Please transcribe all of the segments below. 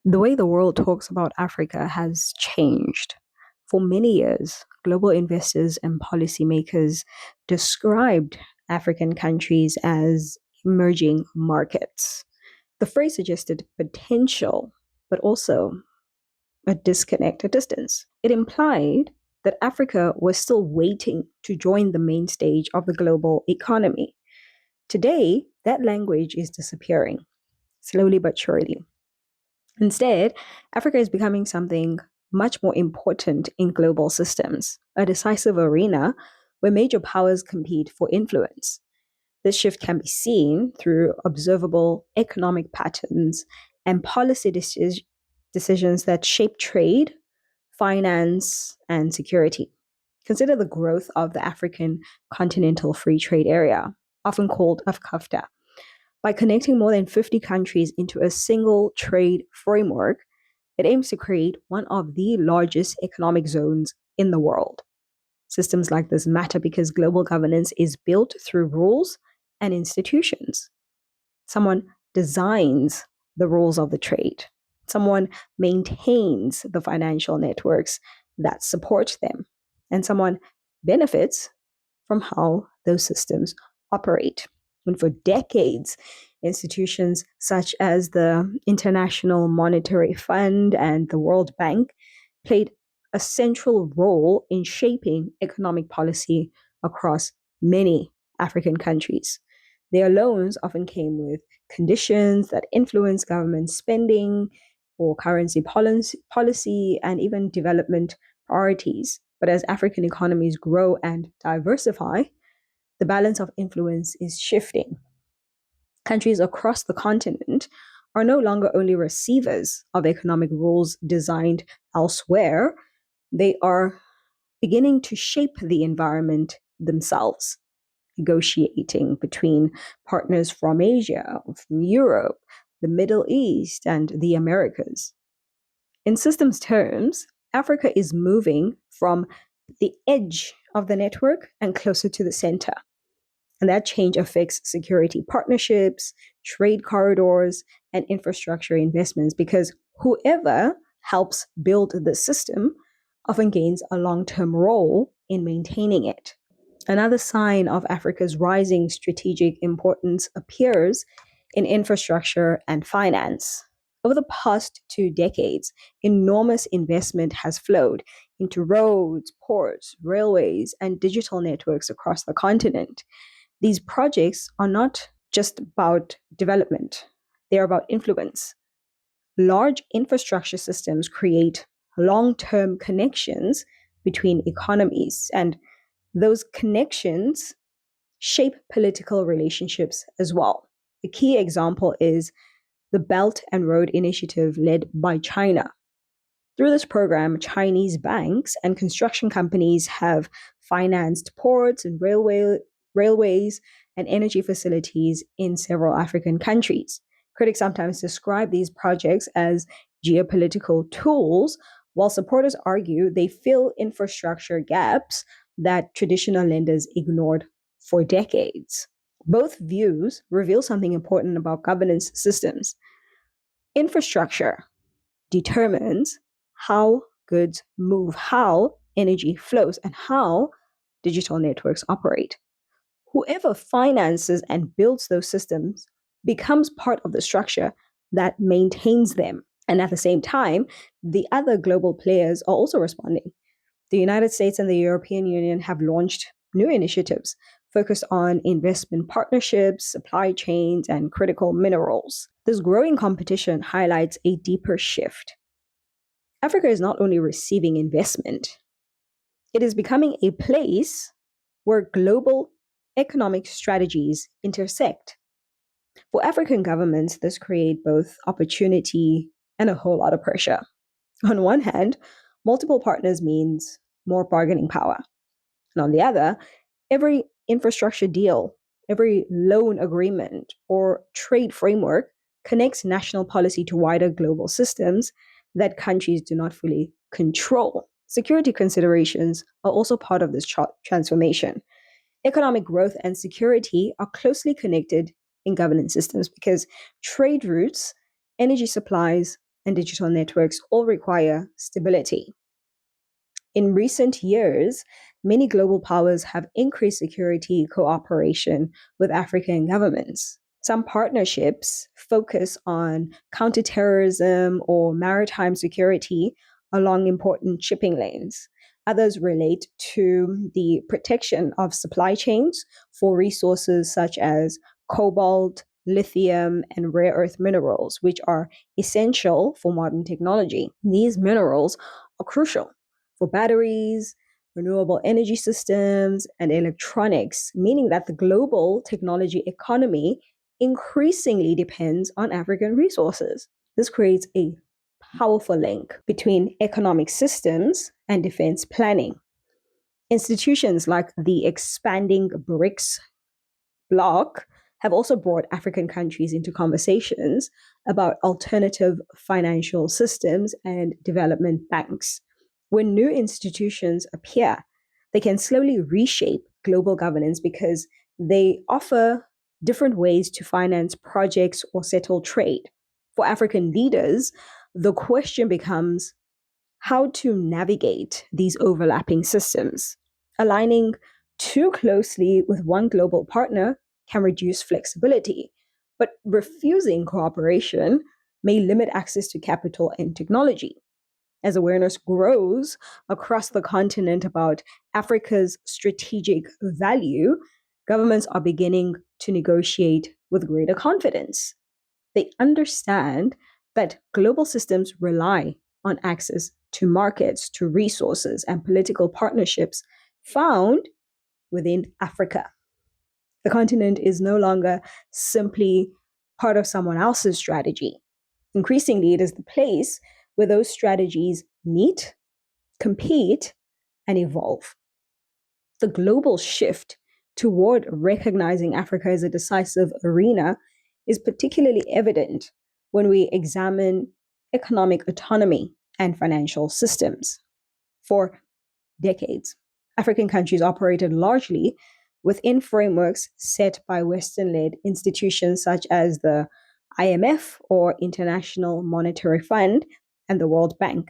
The way the world talks about Africa has changed. For many years, global investors and policymakers described African countries as emerging markets. The phrase suggested potential, but also a disconnect, a distance. It implied that Africa was still waiting to join the main stage of the global economy. Today, that language is disappearing, slowly but surely. Instead, Africa is becoming something much more important in global systems, a decisive arena where major powers compete for influence. This shift can be seen through observable economic patterns and decisions that shape trade, finance, and security. Consider the growth of the African Continental Free Trade Area, often called AfCFTA. By connecting more than 50 countries into a single trade framework, it aims to create one of the largest economic zones in the world. Systems like this matter because global governance is built through rules and institutions. Someone designs the rules of the trade, someone maintains the financial networks that support them, and someone benefits from how those systems operate. And for decades, institutions such as the International Monetary Fund and the World Bank played a central role in shaping economic policy across many African countries. Their loans often came with conditions that influenced government spending or currency policy and even development priorities. But as African economies grow and diversify, the balance of influence is shifting. Countries across the continent are no longer only receivers of economic rules designed elsewhere, they are beginning to shape the environment themselves, negotiating between partners from Asia, from Europe, the Middle East, and the Americas. In systems terms, Africa is moving from the edge of the network and closer to the center. And that change affects security partnerships, trade corridors, and infrastructure investments because whoever helps build the system often gains a long term role in maintaining it. Another sign of Africa's rising strategic importance appears in infrastructure and finance. Over the past 2 decades, enormous investment has flowed into roads, ports, railways, and digital networks across the continent. These projects are not just about development, they're about influence. Large infrastructure systems create long term connections between economies, and those connections shape political relationships as well. A key example is the Belt and Road Initiative led by China. Through this program, Chinese banks and construction companies have financed ports and railways and energy facilities in several African countries. Critics sometimes describe these projects as geopolitical tools, while supporters argue they fill infrastructure gaps that traditional lenders ignored for decades. Both views reveal something important about governance systems. Infrastructure determines how goods move, how energy flows, and how digital networks operate. Whoever finances and builds those systems becomes part of the structure that maintains them. And at the same time, the other global players are also responding. The United States and the European Union have launched new initiatives focused on investment partnerships, supply chains, and critical minerals. This growing competition highlights a deeper shift. Africa is not only receiving investment, it is becoming a place where global economic strategies intersect. For African governments, this creates both opportunity and a whole lot of pressure. On one hand, multiple partners means more bargaining power. And on the other, every infrastructure deal, every loan agreement, or trade framework connects national policy to wider global systems that countries do not fully control. Security considerations are also part of this transformation. Economic growth and security are closely connected in governance systems because trade routes, energy supplies, and digital networks all require stability. In recent years, many global powers have increased security cooperation with African governments. Some partnerships focus on counterterrorism or maritime security along important shipping lanes. Others relate to the protection of supply chains for resources such as cobalt, lithium, and rare earth minerals, which are essential for modern technology. These minerals are crucial for batteries, renewable energy systems, and electronics, meaning that the global technology economy increasingly depends on African resources. This creates a powerful link between economic systems and defense planning. Institutions like the expanding BRICS bloc have also brought African countries into conversations about alternative financial systems and development banks. When new institutions appear, they can slowly reshape global governance because they offer different ways to finance projects or settle trade. For African leaders, the question becomes how to navigate these overlapping systems. Aligning too closely with one global partner can reduce flexibility, but refusing cooperation may limit access to capital and technology. As awareness grows across the continent about Africa's strategic value, governments are beginning to negotiate with greater confidence. They understand that global systems rely on access to markets, to resources, and political partnerships found within Africa. The continent is no longer simply part of someone else's strategy. Increasingly, it is the place where those strategies meet, compete, and evolve. The global shift toward recognizing Africa as a decisive arena is particularly evident when we examine economic autonomy and financial systems. For decades, African countries operated largely within frameworks set by Western led institutions such as the IMF or International Monetary Fund and the World Bank.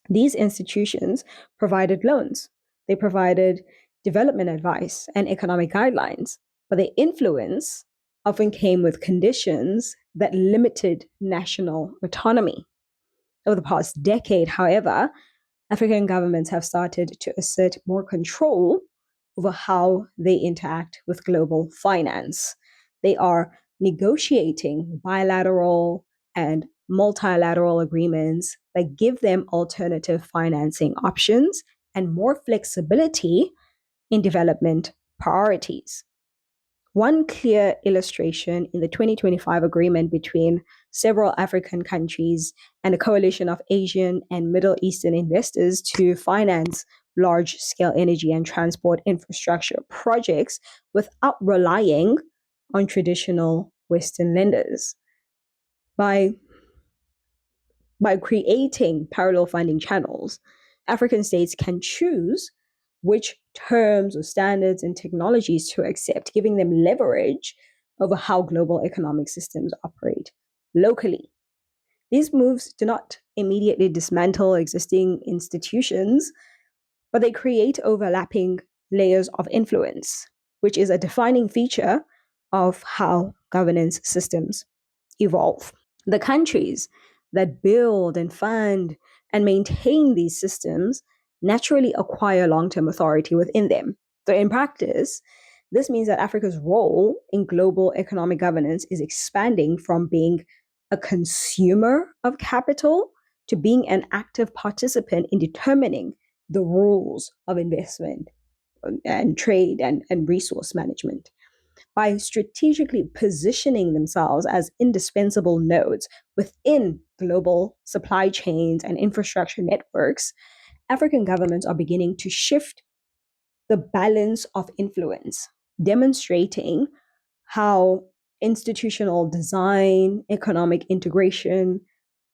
These institutions provided loans, they provided development advice and economic guidelines, but their influence often came with conditions that limited national autonomy. Over the past decade, however, African governments have started to assert more control over how they interact with global finance. They are negotiating bilateral and multilateral agreements that give them alternative financing options and more flexibility in development priorities. One clear illustration in the 2025 agreement between several African countries and a coalition of Asian and Middle Eastern investors to finance large scale energy and transport infrastructure projects without relying on traditional Western lenders. By creating parallel funding channels, African states can choose which terms or standards and technologies to accept, giving them leverage over how global economic systems operate locally. These moves do not immediately dismantle existing institutions, but they create overlapping layers of influence, which is a defining feature of how governance systems evolve. The countries that build and fund and maintain these systems naturally acquire long term authority within them. So, in practice, this means that Africa's role in global economic governance is expanding from being a consumer of capital to being an active participant in determining the rules of investment and trade and resource management. By strategically positioning themselves as indispensable nodes within global supply chains and infrastructure networks, African governments are beginning to shift the balance of influence, demonstrating how institutional design, economic integration,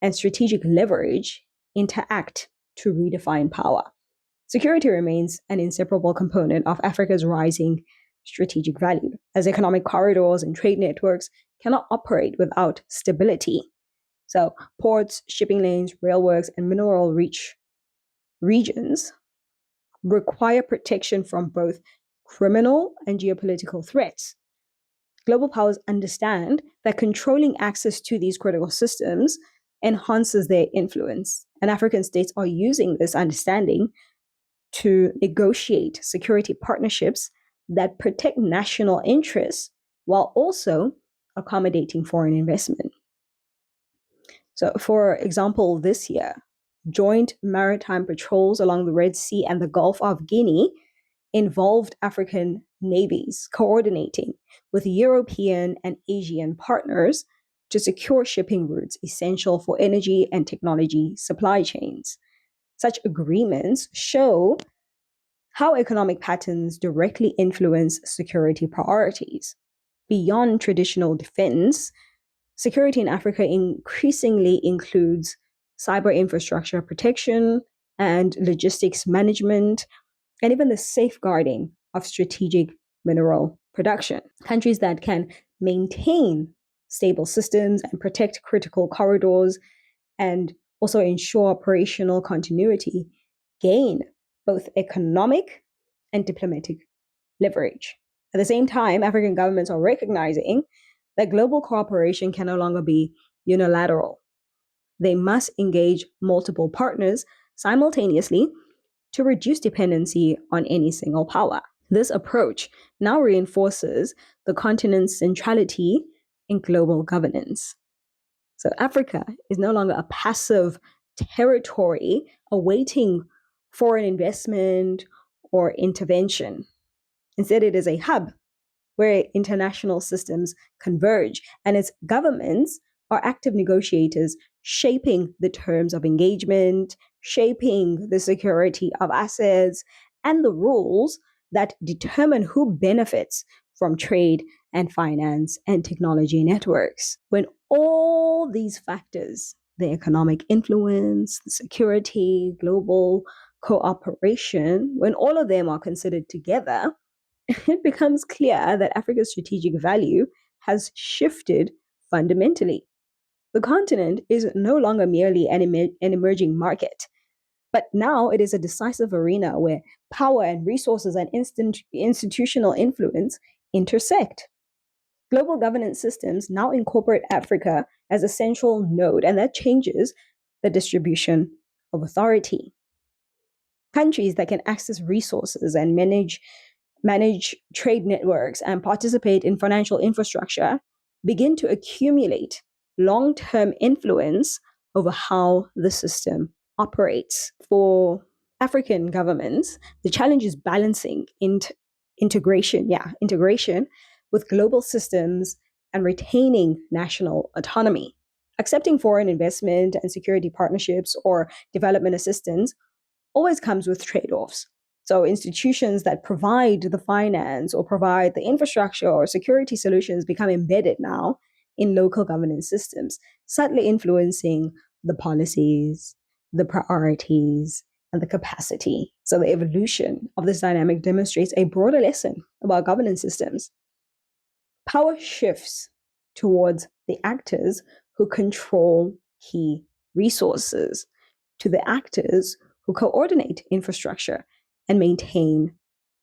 and strategic leverage interact to redefine power. Security remains an inseparable component of Africa's rising strategic value, as economic corridors and trade networks cannot operate without stability. So, ports, shipping lanes, railworks, and mineral rich regions require protection from both criminal and geopolitical threats. Global powers understand that controlling access to these critical systems enhances their influence, and African states are using this understanding to negotiate security partnerships that protect national interests while also accommodating foreign investment. So, for example, this year, joint maritime patrols along the Red Sea and the Gulf of Guinea involved African navies coordinating with European and Asian partners to secure shipping routes essential for energy and technology supply chains. Such agreements show how economic patterns directly influence security priorities. Beyond traditional defense, security in Africa increasingly includes cyber infrastructure protection and logistics management, and even the safeguarding of strategic mineral production. Countries that can maintain stable systems and protect critical corridors and also ensure operational continuity gain both economic and diplomatic leverage. At the same time, African governments are recognizing that global cooperation can no longer be unilateral. They must engage multiple partners simultaneously to reduce dependency on any single power. This approach now reinforces the continent's centrality in global governance. So Africa is no longer a passive territory awaiting foreign investment or intervention. Instead, it is a hub where international systems converge, and its governments are active negotiators shaping the terms of engagement, shaping the security of assets, and the rules that determine who benefits from trade and finance and technology networks. When all these factors, the economic influence, the security, global cooperation, when all of them are considered together, it becomes clear that Africa's strategic value has shifted fundamentally. The continent is no longer merely an emerging market, but now it is a decisive arena where power and resources and institutional influence intersect. Global governance systems now incorporate Africa as a central node, and that changes the distribution of authority. Countries that can access resources and manage trade networks and participate in financial infrastructure begin to accumulate long-term influence over how the system operates. For African governments, the challenge is balancing integration with global systems and retaining national autonomy. Accepting foreign investment and security partnerships or development assistance always comes with trade-offs. So institutions that provide the finance or provide the infrastructure or security solutions become embedded now in local governance systems, subtly influencing the policies, the priorities, and the capacity. So the evolution of this dynamic demonstrates a broader lesson about governance systems. Power shifts towards the actors who control key resources, to the actors who coordinate infrastructure and maintain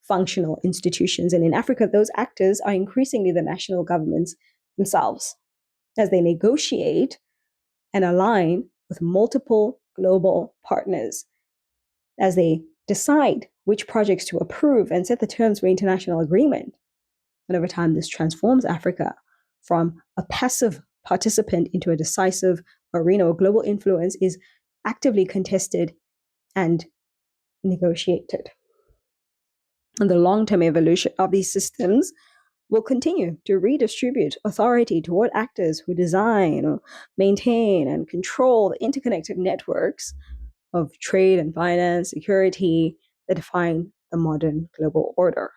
functional institutions. And in Africa, those actors are increasingly the national governments themselves as they negotiate and align with multiple global partners, as they decide which projects to approve and set the terms for international agreement. And over time, this transforms Africa from a passive participant into a decisive arena where global influence is actively contested and negotiated. And the long-term evolution of these systems will continue to redistribute authority toward actors who design, maintain, and control the interconnected networks of trade and finance, security that define the modern global order.